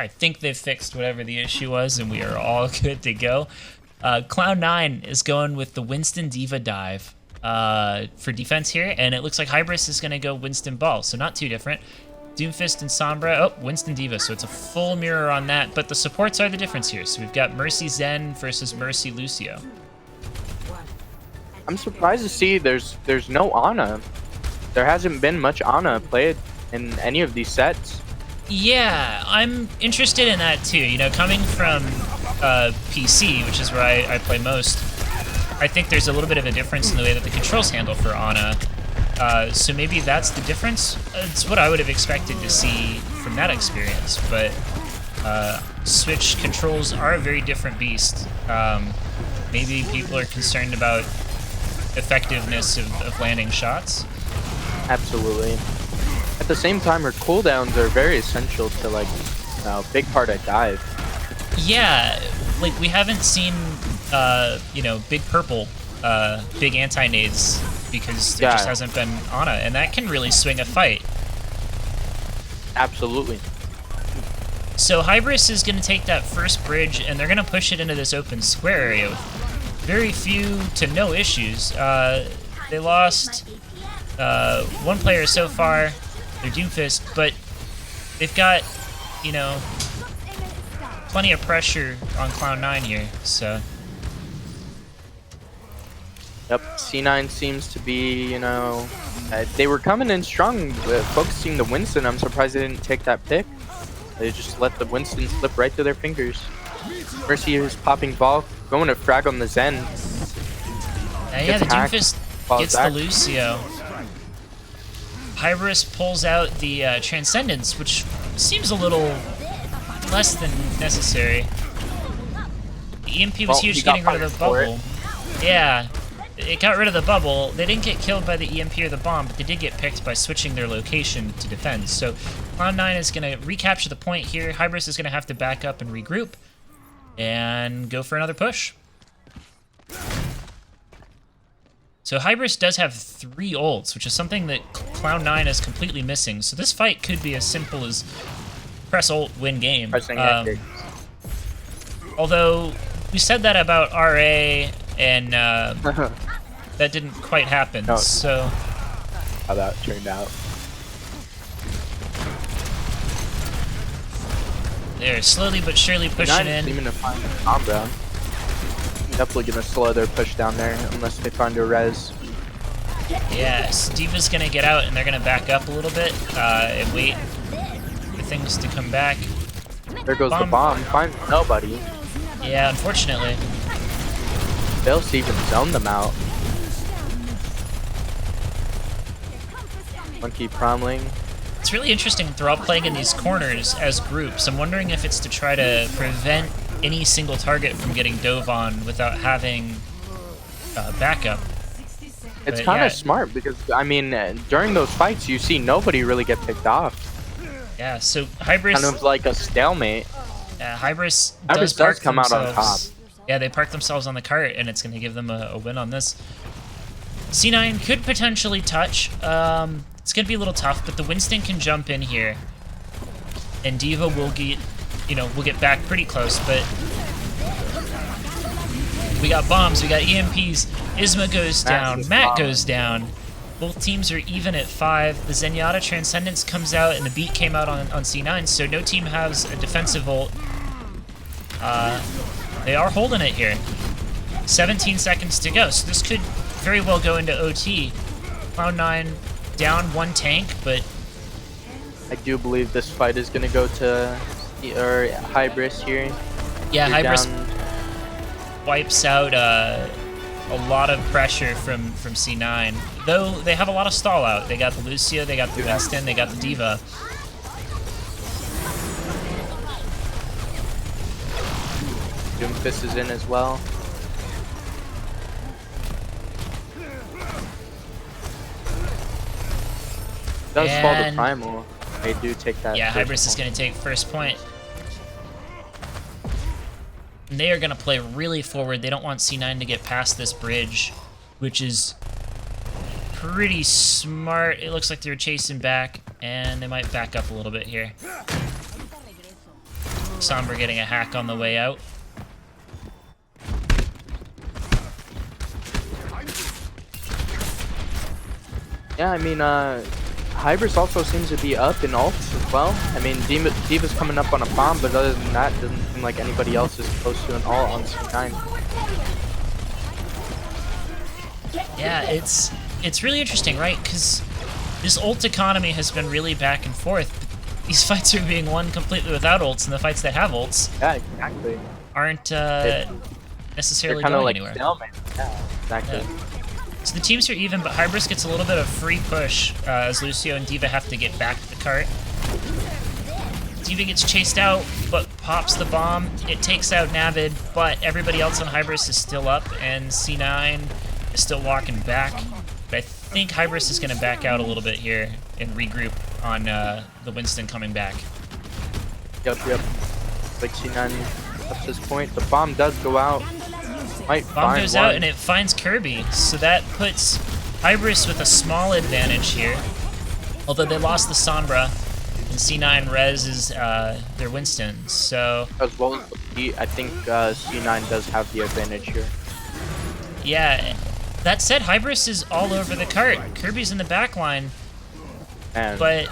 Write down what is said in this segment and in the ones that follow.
I think they've fixed whatever the issue was, and we are all good to go. Cloud9 is going with the Winston Diva dive for defense here, and it looks like Hybris is going to go Winston Ball, so not too different. Doomfist and Sombra, oh, Winston Diva, so it's a full mirror on that, but the supports are the difference here. So we've got Mercy Zen versus Mercy Lucio. I'm surprised to see there's no Ana. There hasn't been much Ana played in any of these sets. Yeah, I'm interested in that too. You know, coming from PC, which is where I play most, I think there's a little bit of a difference in the way that the controls handle for Ana. So maybe that's the difference. It's what I would have expected to see from that experience, but Switch controls are a very different beast. Maybe people are concerned about effectiveness of landing shots. Absolutely. At the same time, her cooldowns are very essential to like a big part of dive. Yeah, like we haven't seen you know, big purple, big anti-nades because there just hasn't been Ana, and that can really swing a fight. Absolutely. So Hybris is going to take that first bridge, and they're going to push it into this open square area with very few to no issues. They lost one player so far, their Doomfist, but they've got, you know, plenty of pressure on Cloud9 here, so... Yep, C9 seems to be, you know, they were coming in strong, focusing the Winston. I'm surprised they didn't take that pick. They just let the Winston slip right through their fingers. Mercy is popping ball, going to frag on the Zen. Yeah, the Doomfist gets the Lucio. Hybris pulls out the Transcendence, which seems a little less than necessary. The EMP was huge, getting rid of the bubble. Yeah. It got rid of the bubble. They didn't get killed by the EMP or the bomb, but they did get picked by switching their location to defend. So Cloud9 is going to recapture the point here. Hybris is going to have to back up and regroup and go for another push. So Hybris does have 3 ults, which is something that Cloud9 is completely missing. So this fight could be as simple as press ult, win game. Although we said that about RA, and that didn't quite happen. No. So how that turned out. They're slowly but surely pushing in. Seeming to find a combo. Definitely gonna slow their push down there unless they find a res. Yes, Diva's gonna get out and they're gonna back up a little bit and wait for things to come back. There goes the bomb. Find nobody. Yeah, unfortunately. They'll even zone them out. Monkey Promling. It's really interesting that they're all playing in these corners as groups. I'm wondering if it's to try to prevent any single target from getting dove on without having backup. It's kind of smart because, I mean, during those fights, you see nobody really get picked off. Yeah, so Hybris... Kind of like a stalemate. Yeah, Hybris does come out on top. Yeah, they park themselves on the cart, and it's going to give them a win on this. C9 could potentially touch. It's going to be a little tough, but the Winston can jump in here. And Diva will get, you know, will get back pretty close, but... We got bombs, we got EMPs. Isma goes down, Matt goes down. Both teams are even at 5. The Zenyatta Transcendence comes out, and the beat came out on C9, so no team has a defensive ult. They are holding it here. 17 seconds to go, so this could very well go into OT. Cloud9 down 1 tank, but... I do believe this fight is going to go to Hybris here. Yeah, Hybris wipes out a lot of pressure from C9. Though they have a lot of stall out. They got the Lucio, they got the Winston, they got the Diva. Doomfist is in as well. Does fall the primal. They do take that. Yeah, Hybris is going to take first point. And they are going to play really forward. They don't want C9 to get past this bridge, which is pretty smart. It looks like they're chasing back, and they might back up a little bit here. Sombra getting a hack on the way out. Yeah, I mean, Hybris also seems to be up in ults as well. I mean, Diva's coming up on a bomb, but other than that, it doesn't seem like anybody else is close to an ult on C9. Yeah, it's really interesting, right? Because this ult economy has been really back and forth. These fights are being won completely without ults, and the fights that have ults aren't necessarily going like anywhere. Stalemate. Yeah, exactly. Yeah. So the teams are even, but Hybris gets a little bit of free push as Lucio and D.Va have to get back to the cart. D.Va gets chased out, but pops the bomb. It takes out Navid, but everybody else on Hybris is still up, and C9 is still walking back. But I think Hybris is going to back out a little bit here and regroup on the Winston coming back. Yep. Like C9 at this point. The bomb does go out. Bomb goes out and it finds Kirby, so that puts Hybris with a small advantage here. Although they lost the Sombra, and C9 reses their Winston, so... As well as I think C9 does have the advantage here. Yeah, that said, Hybris is all over the cart. Kirby's in the back line, but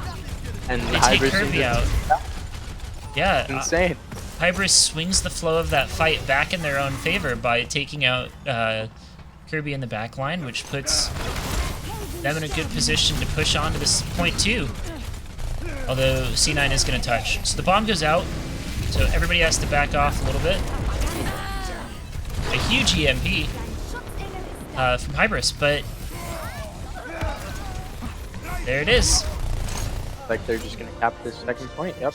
they take Kirby out. Yeah, insane. Hybris swings the flow of that fight back in their own favor by taking out Kirby in the back line, which puts them in a good position to push on to this point too. Although C9 is going to touch. So the bomb goes out, so everybody has to back off a little bit. A huge EMP from Hybris, but there it is. Like they're just going to cap this second point, yep.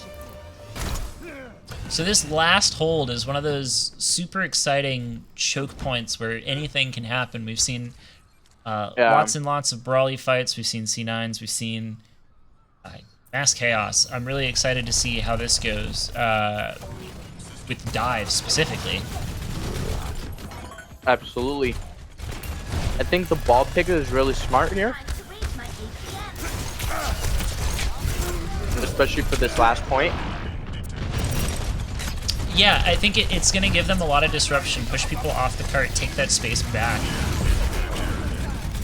So this last hold is one of those super exciting choke points where anything can happen. We've seen lots and lots of brawly fights. We've seen C9s. We've seen mass chaos. I'm really excited to see how this goes with dive specifically. Absolutely. I think the ball picker is really smart here. Especially for this last point. Yeah, I think it's going to give them a lot of disruption, push people off the cart, take that space back.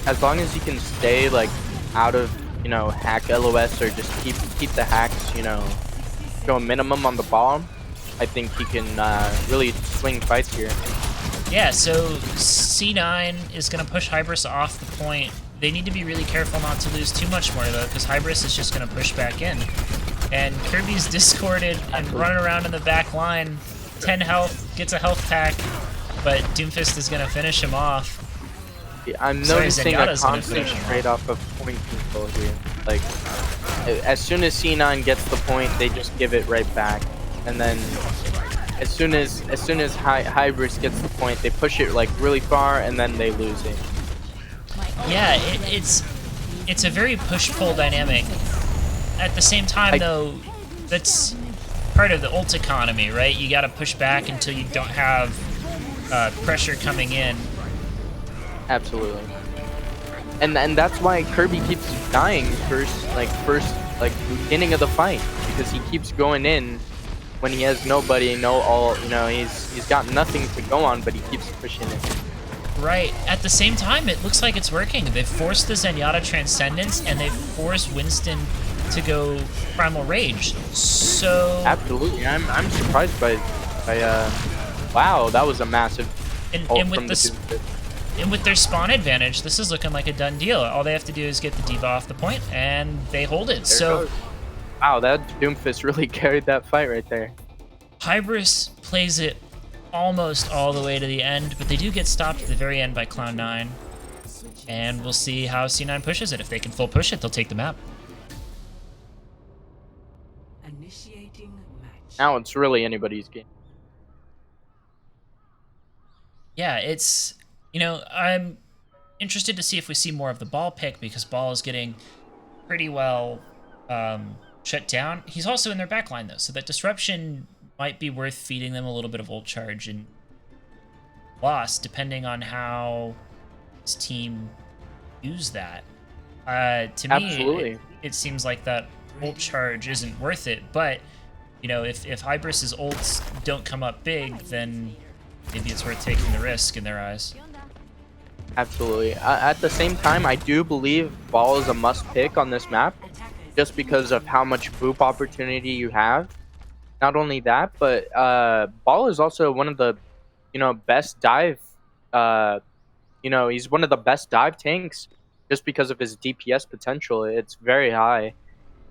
As long as you can stay like out of, you know, hack LOS or just keep the hacks, you know, go a minimum on the bomb, I think he can really swing fights here. Yeah, so C9 is going to push Hybris off the point. They need to be really careful not to lose too much more though, because Hybris is just going to push back in. And Kirby's discorded and running around in the back line. 10 health, gets a health pack, but Doomfist is going to finish him off. Yeah, I'm noticing a constant trade-off of point control here. Like, as soon as C9 gets the point, they just give it right back. And then, as soon as Hybris gets the point, they push it like really far, and then they lose it. Yeah, it's a very push-pull dynamic. At the same time, though, that's part of the ult economy, right? You got to push back until you don't have pressure coming in. Absolutely. And that's why Kirby keeps dying first beginning of the fight, because he keeps going in when he has nobody, no ult, you know, he's got nothing to go on, but he keeps pushing it. Right. At the same time, it looks like it's working. They've forced the Zenyatta Transcendence, and they've forced Winston to go Primal Rage. So absolutely, I'm surprised by wow, that was a massive and with their spawn advantage, this is looking like a done deal. All they have to do is get the D.Va off the point, and they hold it. So wow, that Doomfist really carried that fight right there. Hybris plays it almost all the way to the end, but they do get stopped at the very end by Cloud9. And we'll see how C9 pushes it. If they can full push it, they'll take the map. Now it's really anybody's game. Yeah, it's, you know, I'm interested to see if we see more of the ball pick, because ball is getting pretty well shut down. He's also in their backline though, so that disruption might be worth feeding them a little bit of ult charge and loss, depending on how his team use that. To me, it seems like that ult charge isn't worth it, but you know, if Hybris's ults don't come up big, then maybe it's worth taking the risk in their eyes. Absolutely. At the same time, I do believe Ball is a must pick on this map, just because of how much boop opportunity you have. Not only that, but Ball is also one of the, best dive. He's one of the best dive tanks, just because of his DPS potential. It's very high.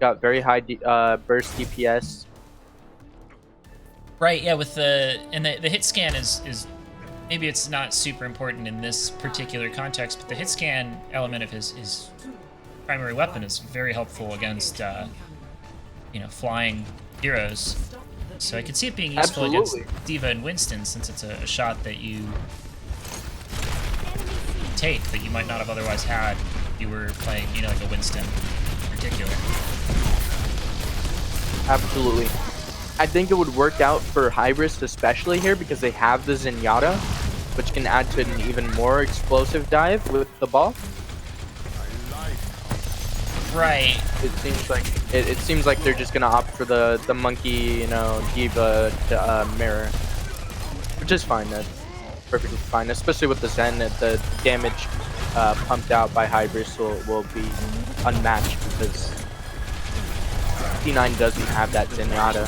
Got very high burst DPS. Right. Yeah. With the hit scan is maybe it's not super important in this particular context, but the hit scan element of his primary weapon is very helpful against flying heroes. So I could see it being useful against D.Va and Winston, since it's a shot that you take that you might not have otherwise had if you were playing, like a Winston in particular. Absolutely. I think it would work out for Hybris especially here, because they have the Zenyatta, which can add to an even more explosive dive with the ball. Right. It seems like they're just gonna opt for the monkey, D.Va mirror, which is fine. That's perfectly fine, especially with the Zen. The damage pumped out by Hybris will be unmatched, because C9 doesn't have that Zenyatta.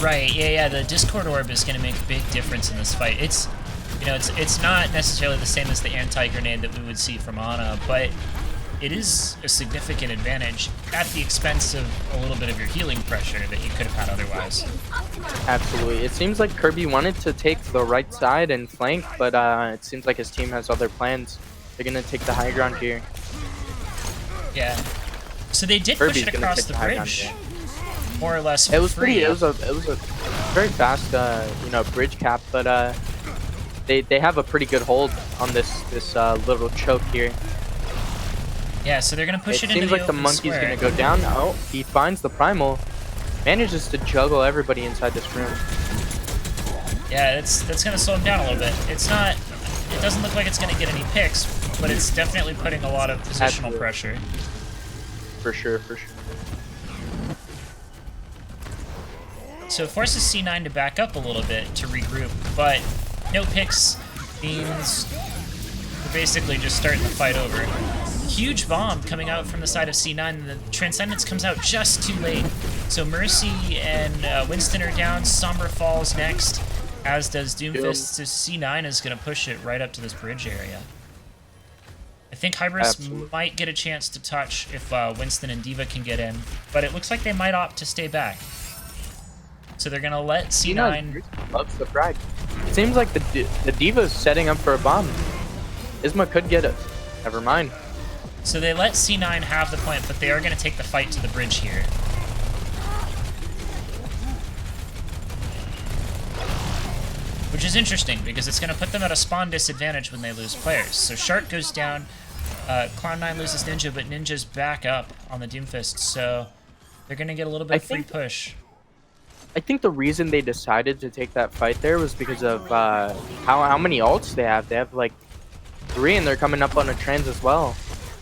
Right. Yeah. The Discord Orb is going to make a big difference in this fight. It's not necessarily the same as the anti-grenade that we would see from Ana, but it is a significant advantage at the expense of a little bit of your healing pressure that you could have had otherwise. Absolutely. It seems like Kirby wanted to take the right side and flank, but it seems like his team has other plans. They're going to take the high ground here. Yeah. So they did Kirby's push it across the bridge, more or less. It was free. It was a very fast, bridge cap, but they have a pretty good hold on this little choke here. Yeah, so they're gonna push it into the seems like the monkey's gonna go down. Oh, he finds the primal, manages to juggle everybody inside this room. Yeah, that's gonna slow him down a little bit. It doesn't look like it's gonna get any picks, but it's definitely putting a lot of positional pressure. For sure. So it forces C9 to back up a little bit to regroup, but no picks means we're basically just starting the fight over. Huge bomb coming out from the side of C9, and the Transcendence comes out just too late. So Mercy and Winston are down, Sombra falls next, as does Doomfist, so C9 is going to push it right up to this bridge area. I think Hybris might get a chance to touch if Winston and D.Va can get in, but it looks like they might opt to stay back. So they're going to let C9... loves the frag. It seems like the D.Va's setting up for a bomb. Isma could get it. Never mind. So they let C9 have the point, but they are going to take the fight to the bridge here. Which is interesting, because it's going to put them at a spawn disadvantage when they lose players. So Shark goes down, Cloud9 loses Ninja, but Ninja's back up on the Doomfist, so they're going to get a little bit of free push. I think the reason they decided to take that fight there was because of how many ults they have. They have like 3, and they're coming up on a trans as well.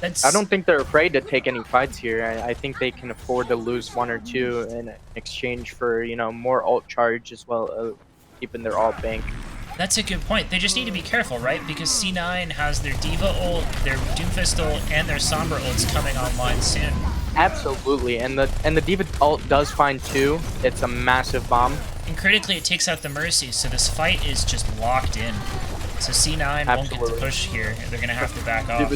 I don't think they're afraid to take any fights here. I think they can afford to lose 1 or 2 in exchange for, more ult charge as well, keeping their ult bank. That's a good point. They just need to be careful, right? Because C9 has their D.Va ult, their Doomfist ult, and their Sombra ults coming online soon. Absolutely, and the D.Va ult does find 2. It's a massive bomb. And critically, it takes out the Mercy, so this fight is just locked in. So C9 won't get to push here. They're going to have to back off.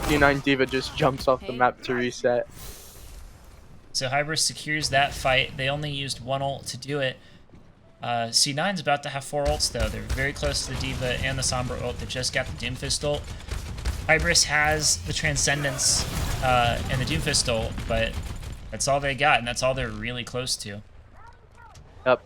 C9 D.Va just jumps off the map to reset. So Hybris secures that fight. They only used 1 ult to do it. C9's about to have 4 ults, though. They're very close to the D.Va and the Sombra ult. They just got the Doomfist ult. Hybris has the Transcendence and the Doomfist ult, but that's all they got, and that's all they're really close to. Yep.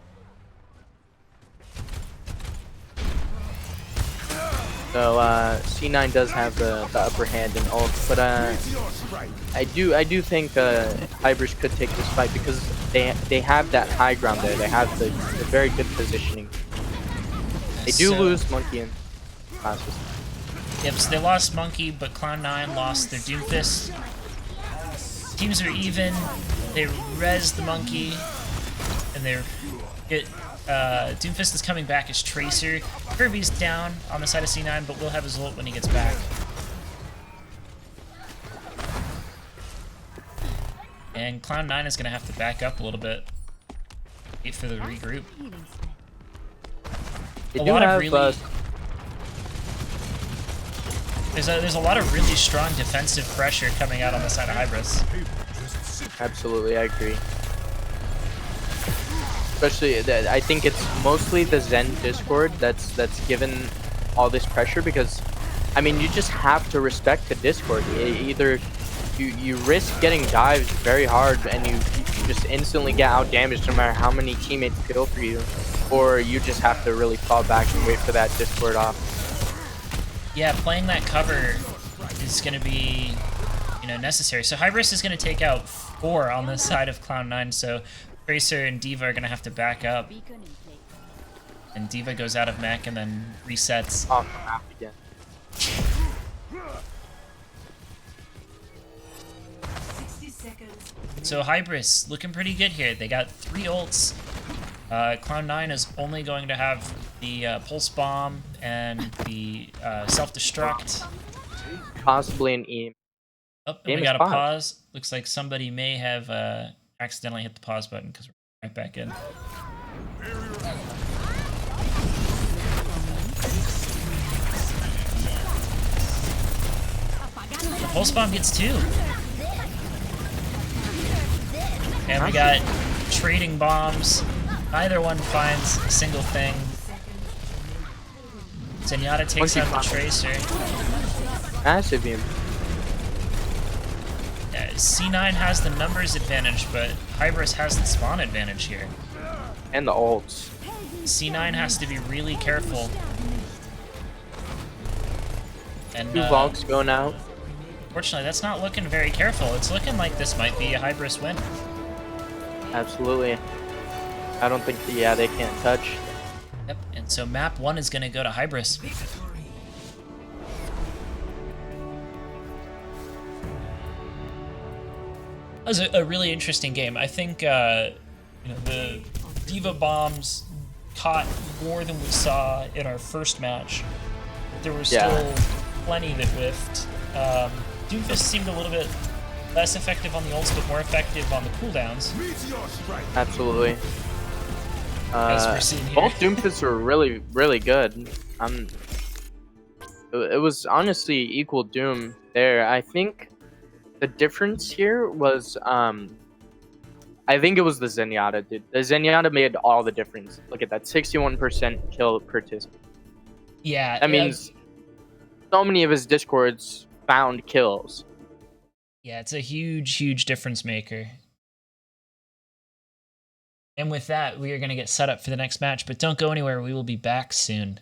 So C9 does have the upper hand in ult, but I do think Hybris could take this fight because they have that high ground there. They have the very good positioning. They do lose Monkey and classes. Yep, so they lost Monkey, but Cloud9 lost their Doomfist. Teams are even. They res the monkey, and they get. Doomfist is coming back as Tracer. Kirby's down on the side of C9, but will have his ult when he gets back. And Cloud9 is going to have to back up a little bit. Wait for the regroup. They do have, there's a lot of really strong defensive pressure coming out on the side of Hybris. Absolutely, I agree. Especially, I think it's mostly the Zen Discord that's given all this pressure because, I mean, you just have to respect the Discord. Either you risk getting dives very hard and you just instantly get out damaged no matter how many teammates kill for you, or you just have to really fall back and wait for that Discord off. Yeah, playing that cover is going to be, necessary. So Hybris is going to take out 4 on the side of Cloud9, so Tracer and D.Va are going to have to back up. And D.Va goes out of mech and then resets. Off the map again. So Hybris looking pretty good here. They got 3 ults. Cloud9 is only going to have the Pulse Bomb and the Self-Destruct. Possibly an E. Oh, and we got a pause. Looks like somebody may have accidentally hit the pause button because we're right back in. The Pulse Bomb gets 2. And we got trading bombs. Neither one finds a single thing. Zenyatta takes out the Tracer. Massive beam. C9 has the numbers advantage, but Hybris has the spawn advantage here. And the ults. C9 has to be really careful. And 2 Valks going out. Fortunately, that's not looking very careful. It's looking like this might be a Hybris win. Absolutely. I don't think, yeah, they can't touch. Yep, and so map 1 is going to go to Hybris. That was a really interesting game. I think the D.Va bombs caught more than we saw in our first match. There were still plenty that whiffed. Doomfist seemed a little bit less effective on the ults, but more effective on the cooldowns. Absolutely. As we're seeing here. Both Doomfists were really, really good. It was honestly equal Doom there. I think the difference here was, I think it was the Zenyatta, dude. The Zenyatta made all the difference. Look at that, 61% kill participant. Yeah. That means so many of his Discords found kills. Yeah, it's a huge, huge difference maker. And with that, we are going to get set up for the next match, but don't go anywhere. We will be back soon.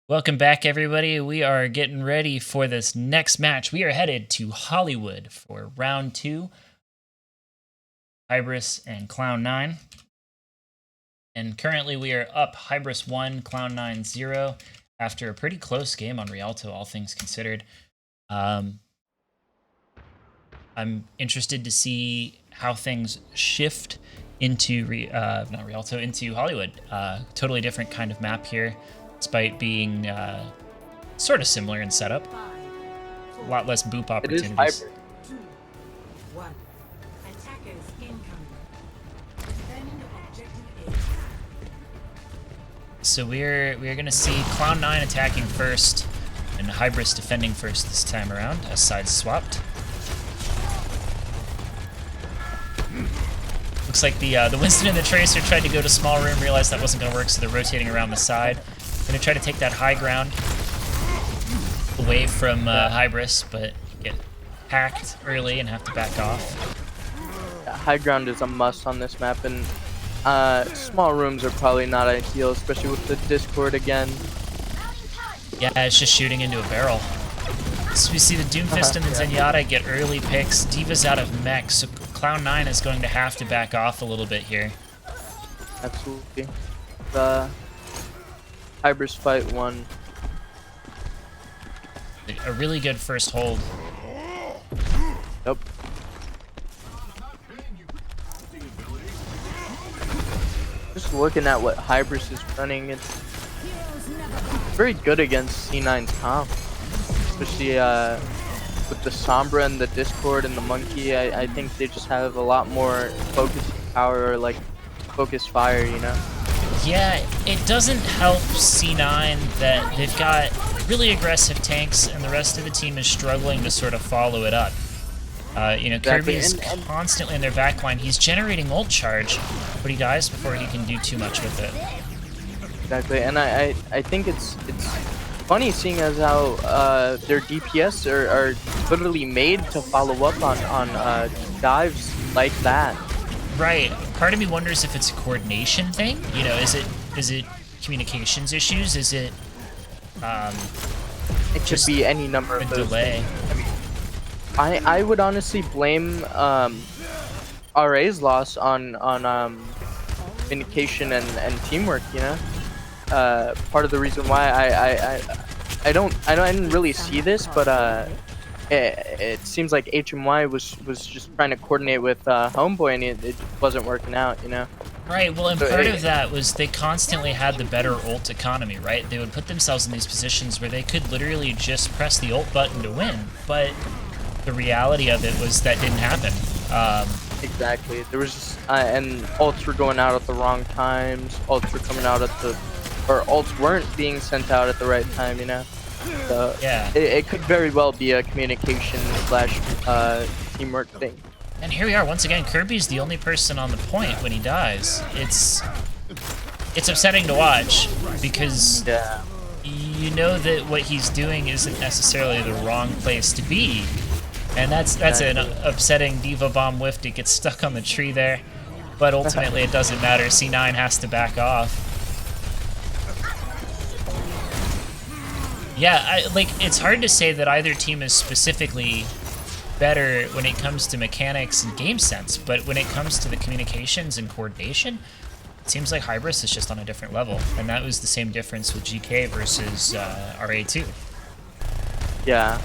Welcome back, everybody. We are getting ready for this next match. We are headed to Hollywood for round 2. Hybris and Cloud9. And currently we are up Hybris 1, Cloud9 0 after a pretty close game on Rialto, all things considered. I'm interested to see how things shift into not Rialto, into Hollywood. Totally different kind of map here, despite being sort of similar in setup. A lot less boop opportunities. It is hybrid. 2, 1. Attackers incoming. Defend objective A. So we're gonna see Cloud9 attacking first and Hybris defending first this time around, as sides swapped. Looks like the Winston and the Tracer tried to go to small room, realized that wasn't gonna work, so they're rotating around the side. Gonna try to take that high ground away from Hybris, but get hacked early and have to back off. Yeah, high ground is a must on this map, and small rooms are probably not ideal, especially with the Discord again. Yeah, it's just shooting into a barrel. So we see the Doomfist and the Zenyatta get early picks. Diva's out of mech, so Cloud9 is going to have to back off a little bit here. Absolutely. The Hybris fight won. A really good first hold. Yep. Just looking at what Hybris is running, it's very good against C9's comp. Especially with the Sombra and the Discord and the Monkey, I think they just have a lot more focus power, or like focus fire, you know? Yeah, it doesn't help C9 that they've got really aggressive tanks and the rest of the team is struggling to sort of follow it up. You know, Kirby is constantly in their backline. He's generating ult charge, but he dies before he can do too much with it. Exactly, and I think it's funny seeing as how their DPS are literally made to follow up on dives like that. Right. Part of me wonders if it's a coordination thing. You know, is it communications issues? Is it It could be any number of those delay. things. I mean, I would honestly blame RA's loss on communication and teamwork. You know, part of the reason why I didn't really see this, but it seems like HMY was just trying to coordinate with Homeboy, and it wasn't working out. You know. Right, well, and So part of that was they constantly had the better ult economy, right? They would put themselves in these positions where they could literally just press the ult button to win, but the reality of it was that didn't happen. Exactly. There was just, and ults were going out at the wrong times. Ults were coming out or ults weren't being sent out at the right time, you know? So Yeah. it could very well be a communication / teamwork thing. And here we are, once again, Kirby's the only person on the point when he dies. It's upsetting to watch, because Yeah. you know that what he's doing isn't necessarily the wrong place to be. And that's an upsetting Diva Bomb whiff. It gets stuck on the tree there. But ultimately it doesn't matter. C9 has to back off. Yeah, it's hard to say that either team is specifically better when it comes to mechanics and game sense, but when it comes to the communications and coordination, it seems like Hybris is just on a different level. And that was the same difference with GK versus RA2. Yeah.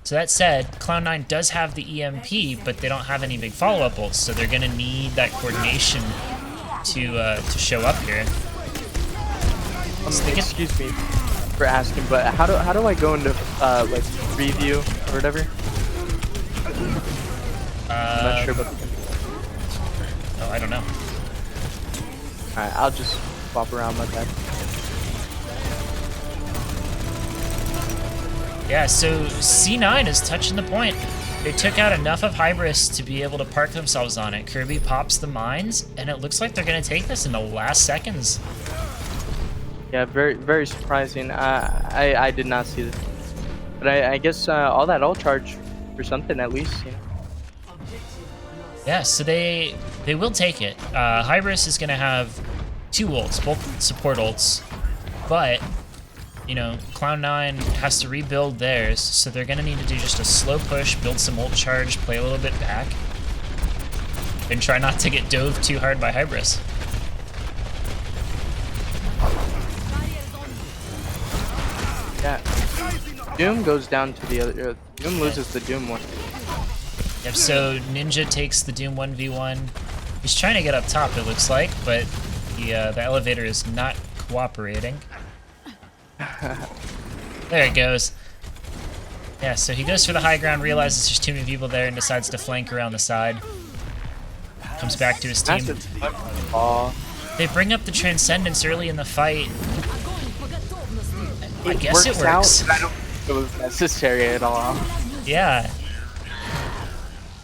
So that said, Cloud9 does have the EMP, but they don't have any big follow-up ults, so they're gonna need that coordination to show up here. Excuse me for asking, but how do I go into like preview or whatever? I'm not sure about the... Oh, I don't know. Alright, I'll just swap around my bed. Yeah, so C9 is touching the point. They took out enough of Hybris to be able to park themselves on it. Kirby pops the mines, and it looks like they're going to take this in the last seconds. Yeah, very surprising. I did not see this, but I guess all that ult charge for something at least. You know? Yeah, so they will take it. Hybris is going to have 2 ults, both support ults. But, you know, Cloud9 has to rebuild theirs, so they're going to need to do just a slow push, build some ult charge, play a little bit back, and try not to get dove too hard by Hybris. Yeah. Doom goes down to the other. Doom loses the Doom one. Yep, so Ninja takes the Doom 1v1. He's trying to get up top, it looks like, but the elevator is not cooperating. There it goes. Yeah, so he goes for the high ground, realizes there's too many people there, and decides to flank around the side. Comes back to his team. They bring up the Transcendence early in the fight. I guess it works. Out, I don't think it was necessary at all. Yeah.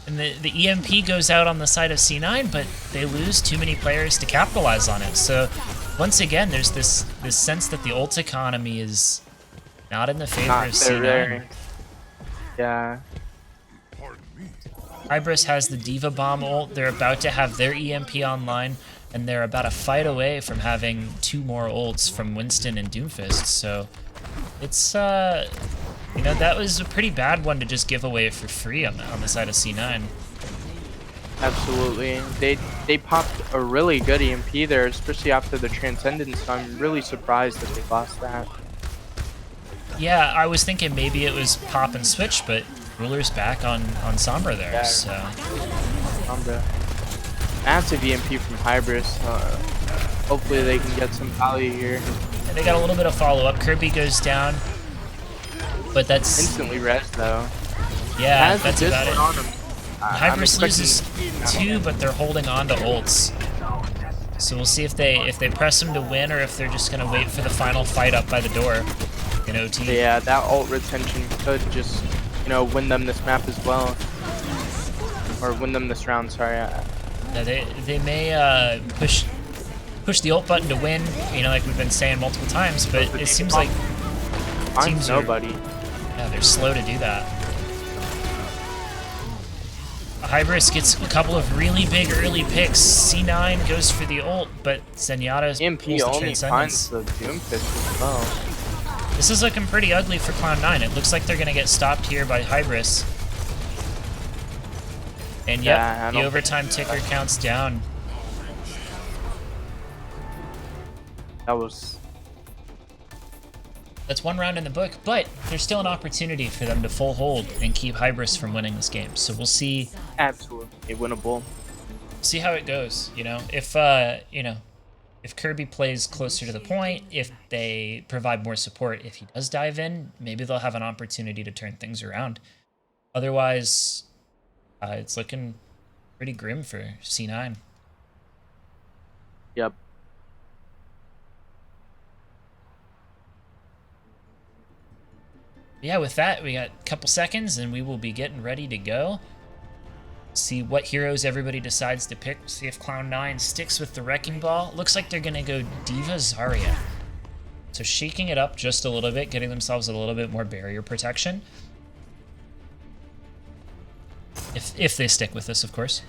And the EMP goes out on the side of C9, but they lose too many players to capitalize on it. So once again, there's this sense that the ult economy is not in the favor of C9. Yeah. Hybris has the Diva Bomb ult. They're about to have their EMP online, and they're about a fight away from having 2 more ults from Winston and Doomfist. So it's you know, that was a pretty bad one to just give away for free on the side of C9. Absolutely. They popped a really good EMP there, especially after the Transcendence, so I'm really surprised that they lost that. Yeah, I was thinking maybe it was pop and switch, but Ruler's back on Sombra there, yeah. So... Sombra. Massive EMP from Hybris. Hopefully they can get some value here. And they got a little bit of follow-up. Kirby goes down, but that's... Instantly res, though. Yeah, that's about it. On him. Hybris loses 2, but they're holding on to ults. So we'll see if they press them to win, or if they're just going to wait for the final fight up by the door in OT. Yeah, that ult retention could just, you know, win them this map as well. Or win them this round, sorry. Yeah, they may push the ult button to win, you know, like we've been saying multiple times, but it seems like teams nobody. Yeah, they're slow to do that. Hybris gets a couple of really big early picks. C9 goes for the ult, but Zenyatta EMP pulls the only Transcendence. finds the Doomfist as well. This is looking pretty ugly for Cloud9. It looks like they're going to get stopped here by Hybris. And yep, Yeah, the overtime ticker counts down. That's 1 round in the book, but there's still an opportunity for them to full hold and keep Hybris from winning this game. So we'll see. Absolutely winnable. See how it goes. You know, if you know, if Kirby plays closer to the point, if they provide more support, if he does dive in, maybe they'll have an opportunity to turn things around. Otherwise, it's looking pretty grim for C9. Yep. Yeah, with that, we got a couple seconds and we will be getting ready to go. See what heroes everybody decides to pick. See if Cloud9 sticks with the Wrecking Ball. Looks like they're going to go Diva Zarya. So shaking it up just a little bit, getting themselves a little bit more barrier protection. If they stick with this, of course.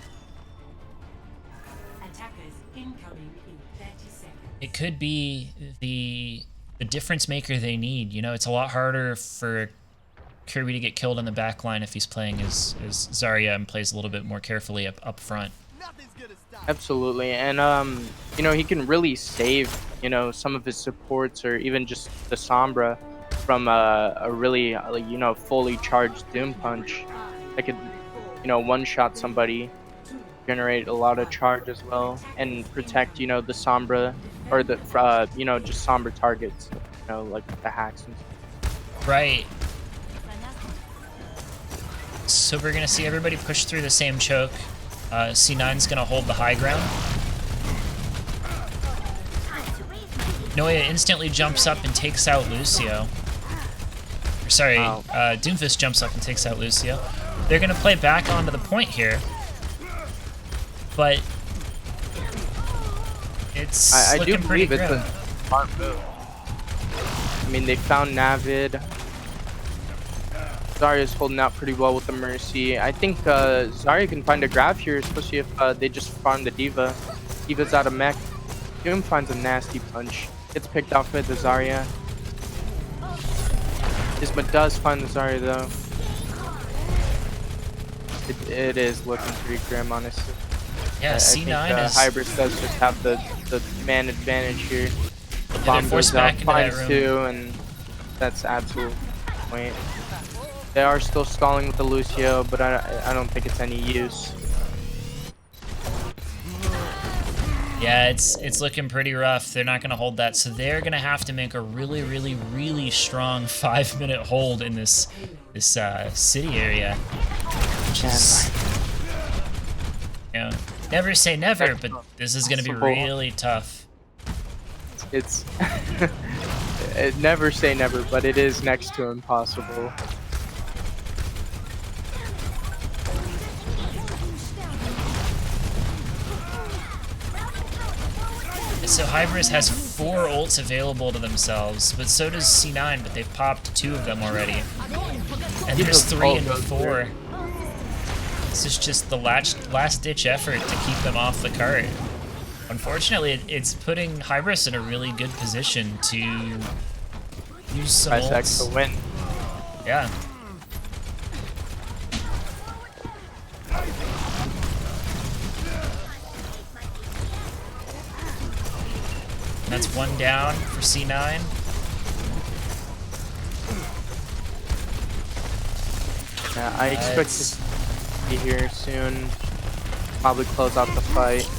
Attackers incoming in 30 seconds. It could be the difference maker they need. You know, it's a lot harder for Kirby to get killed in the back line if he's playing as Zarya and plays a little bit more carefully up front. Absolutely, and you know, he can really save, you know, some of his supports or even just the Sombra from a really, you know, fully charged Doom Punch that could, you know, one-shot somebody, generate a lot of charge as well, and protect, you know, the Sombra or the you know, just Sombra targets, you know, like the hacks and stuff. Right. So we're gonna see everybody push through the same choke. C9's gonna hold the high ground. Noya instantly jumps up and takes out Lucio. Or sorry, Doomfist jumps up and takes out Lucio. They're gonna play back onto the point here, but it's I looking do pretty believe it's grim. a smart move. I mean, they found Navid. Zarya's holding out pretty well with the Mercy. I think Zarya can find a grab here, especially if they just farm the Diva. Diva's out of mech. Doom finds a nasty punch. Gets picked off with the Zarya. Isma does find the Zarya though. It is looking pretty grim, honestly. Yeah, I C9 think is... Hybris does just have the man advantage here. they're Bomb forced goes up, back into that finds room. 2, and that's absolute point. They are still stalling with the Lucio, but I don't think it's any use. Yeah, it's looking pretty rough. They're not going to hold that, so they're going to have to make a really, really, really strong 5-minute hold in this city area, which is, you know, never say never, but this is going to be really tough. It's never say never, but it is next to impossible. So Hybris has 4 ults available to themselves, but so does C9, but they've popped 2 of them already. And there's 3 and 4. This is just the last-ditch effort to keep them off the cart. Unfortunately, it's putting Hybris in a really good position to use some ults. To win. Yeah. That's 1 down for C9. Yeah, I expect to be here soon. Probably close out the fight.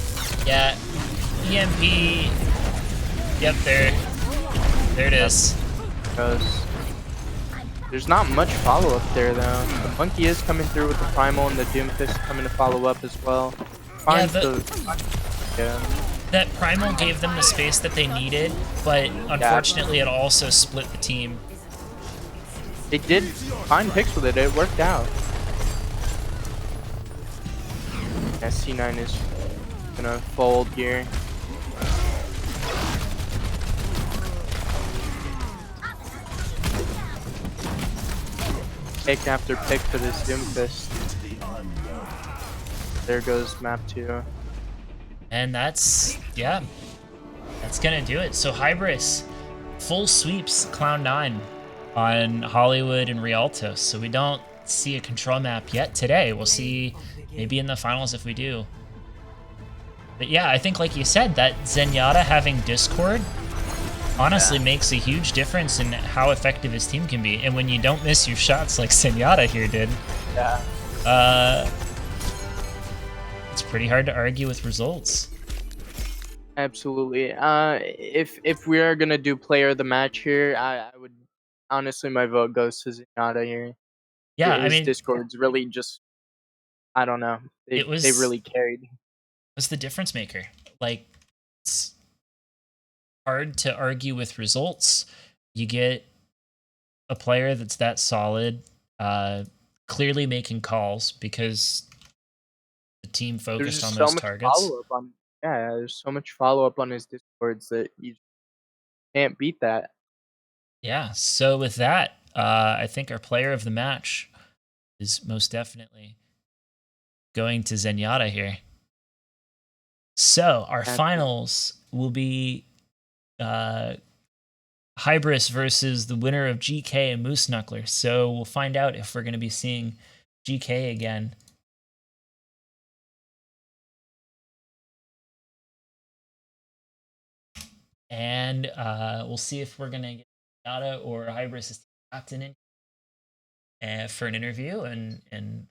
Yeah, EMP. Yep, there it is. There's not much follow-up there, though. The Monkey is coming through with the Primal, and the Doomfist coming to follow up as well. Yeah, that Primal gave them the space that they needed, but unfortunately it also split the team. They did find picks with it. It worked out. Yeah, C9 is gonna fold here. Pick after pick for this Doomfist. There goes map 2. And that's, yeah, that's gonna do it. So Hybris, full sweeps Cloud9 on Hollywood and Rialto. So we don't see a control map yet today. We'll see maybe in the finals if we do. But yeah, I think like you said, that Zenyatta having Discord honestly makes a huge difference in how effective his team can be. And when you don't miss your shots like Zenyatta here did, it's pretty hard to argue with results. Absolutely. If we are gonna do player of the match here, I would honestly, my vote goes to Zenyatta here. Yeah, His I mean, Discord's really just, I don't know. They really carried. Was the difference maker. Like, it's hard to argue with results. You get a player that's that solid, clearly making calls because the team focused on those targets. There's so much follow-up on his Discords that you can't beat that. Yeah, so with that, I think our player of the match is most definitely going to Zenyatta here. So our finals will be Hybris versus the winner of GK and Moose Knuckler. So we'll find out if we're going to be seeing GK again. And we'll see if we're going to get Zenyatta or Hybris as captain in for an interview and